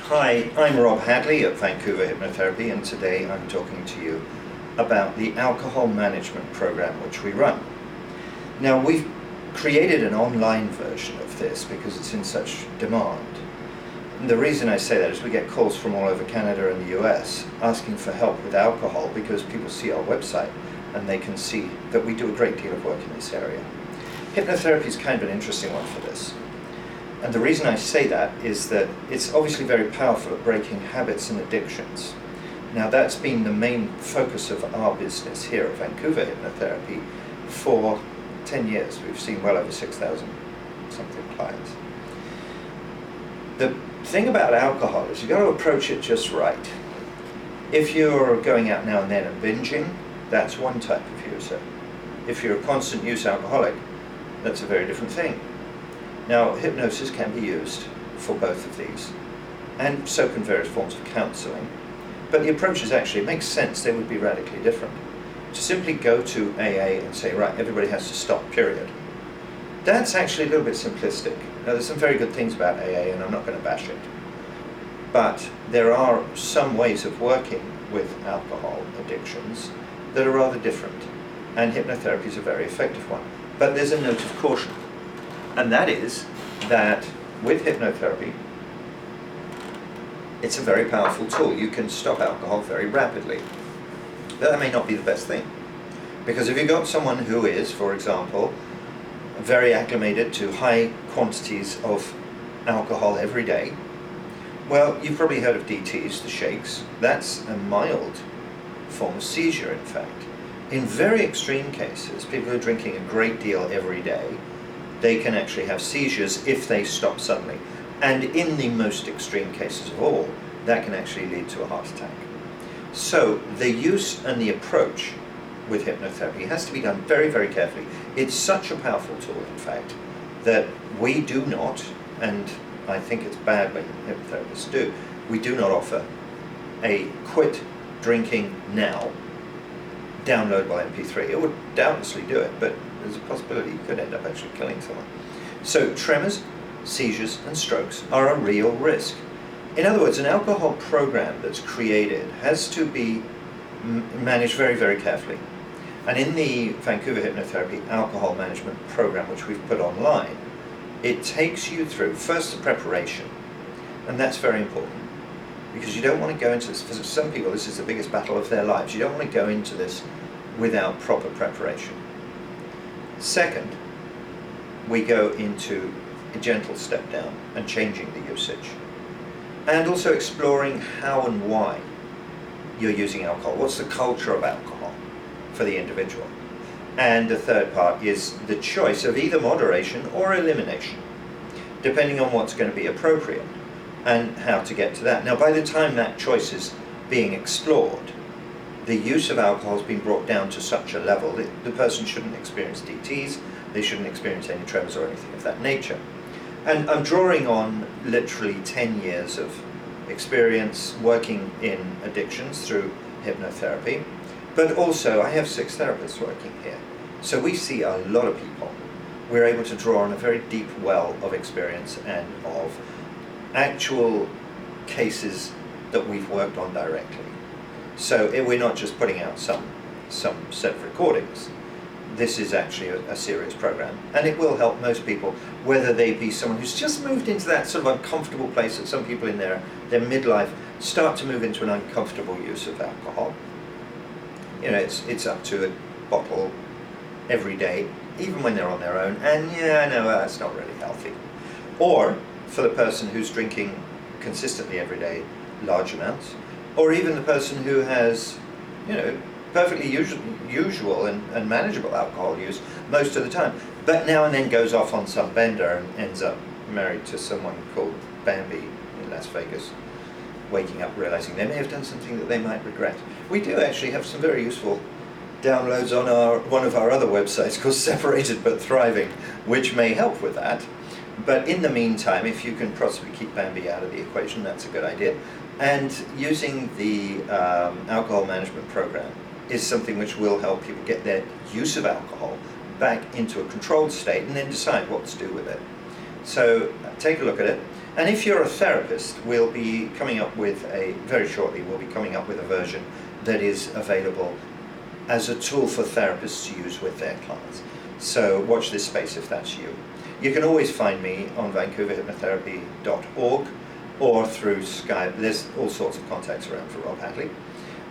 Hi, I'm Rob Hadley at Vancouver Hypnotherapy, and today I'm talking to you about the alcohol management program which we run. Now, we've created an online version of this because it's in such demand. And the reason I say that is we get calls from all over Canada and the US asking for help with alcohol because people see our website and they can see that we do a great deal of work in this area. Hypnotherapy is kind of an interesting one for this. And the reason I say that is that it's obviously very powerful at breaking habits and addictions. Now, that's been the main focus of our business here at Vancouver Hypnotherapy for 10 years. We've seen well over 6,000 something clients. The thing about alcohol is you've got to approach it just right. If you're going out now and then and binging, that's one type of user. If you're a constant use alcoholic, that's a very different thing. Now, hypnosis can be used for both of these, and so can various forms of counselling. But the approaches actually, it makes sense, they would be radically different. To simply go to AA and say, right, everybody has to stop, period. That's actually a little bit simplistic. Now, there's some very good things about AA, and I'm not going to bash it. But there are some ways of working with alcohol addictions that are rather different, and hypnotherapy is a very effective one. But there's a note of caution. And that is that with hypnotherapy, it's a very powerful tool. You can stop alcohol very rapidly. But that may not be the best thing. Because if you've got someone who is, for example, very acclimated to high quantities of alcohol every day, well, you've probably heard of DTs, the shakes. That's a mild form of seizure, in fact. In very extreme cases, people who are drinking a great deal every day, they can actually have seizures if they stop suddenly. And in the most extreme cases of all, that can actually lead to a heart attack. So the use and the approach with hypnotherapy has to be done very, very carefully. It's such a powerful tool, in fact, that we do not, and I think it's bad when hypnotherapists do, we do not offer a quit drinking now downloadable MP3. It would doubtlessly do it, but there's a possibility you could end up actually killing someone. So tremors, seizures, and strokes are a real risk. In other words, an alcohol program that's created has to be managed very, very carefully. And in the Vancouver Hypnotherapy Alcohol Management Program, which we've put online, it takes you through first the preparation, and that's very important. Because you don't want to go into this, for some people this is the biggest battle of their lives, you don't want to go into this without proper preparation. Second, we go into a gentle step down and changing the usage. And also exploring how and why you're using alcohol. What's the culture of alcohol for the individual? And the third part is the choice of either moderation or elimination, depending on what's going to be appropriate and how to get to that. Now, by the time that choice is being explored, the use of alcohol has been brought down to such a level that the person shouldn't experience DTs, they shouldn't experience any tremors or anything of that nature. And I'm drawing on literally 10 years of experience working in addictions through hypnotherapy, but also I have 6 therapists working here. So we see a lot of people. We're able to draw on a very deep well of experience and of actual cases that we've worked on directly. So we're not just putting out some set of recordings. This is actually a serious program, and it will help most people, whether they be someone who's just moved into that sort of uncomfortable place that some people in their midlife start to move into an uncomfortable use of alcohol. You know, it's up to a bottle every day, even when they're on their own, and yeah, I know that's not really healthy. Or for the person who's drinking consistently every day, large amounts, or even the person who has, you know, perfectly usual and manageable alcohol use most of the time, but now and then goes off on some bender and ends up married to someone called Bambi in Las Vegas, waking up realizing they may have done something that they might regret. We do actually have some very useful downloads on one of our other websites called Separated But Thriving, which may help with that. But in the meantime, if you can possibly keep Bambi out of the equation, that's a good idea. And using the alcohol management program is something which will help people get their use of alcohol back into a controlled state and then decide what to do with it. So take a look at it. And if you're a therapist, we'll be coming up with very shortly, we'll be coming up with a version that is available as a tool for therapists to use with their clients. So watch this space if that's you. You can always find me on vancouverhypnotherapy.org or through Skype. There's all sorts of contacts around for Rob Hadley.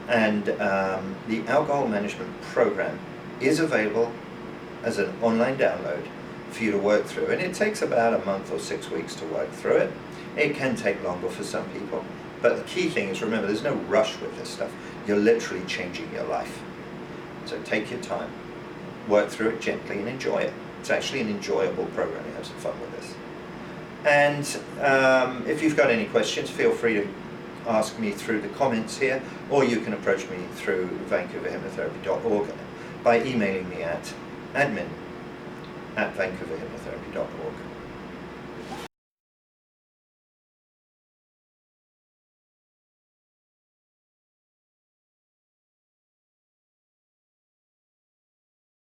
And the alcohol management program is available as an online download for you to work through. And it takes about a month or 6 weeks to work through it. It can take longer for some people. But the key thing is, remember, there's no rush with this stuff. You're literally changing your life. So take your time, work through it gently and enjoy it. It's actually an enjoyable program. You have some fun with this. And if you've got any questions, feel free to ask me through the comments here, or you can approach me through vancouverhypnotherapy.org by emailing me at admin@vancouverhypnotherapy.org.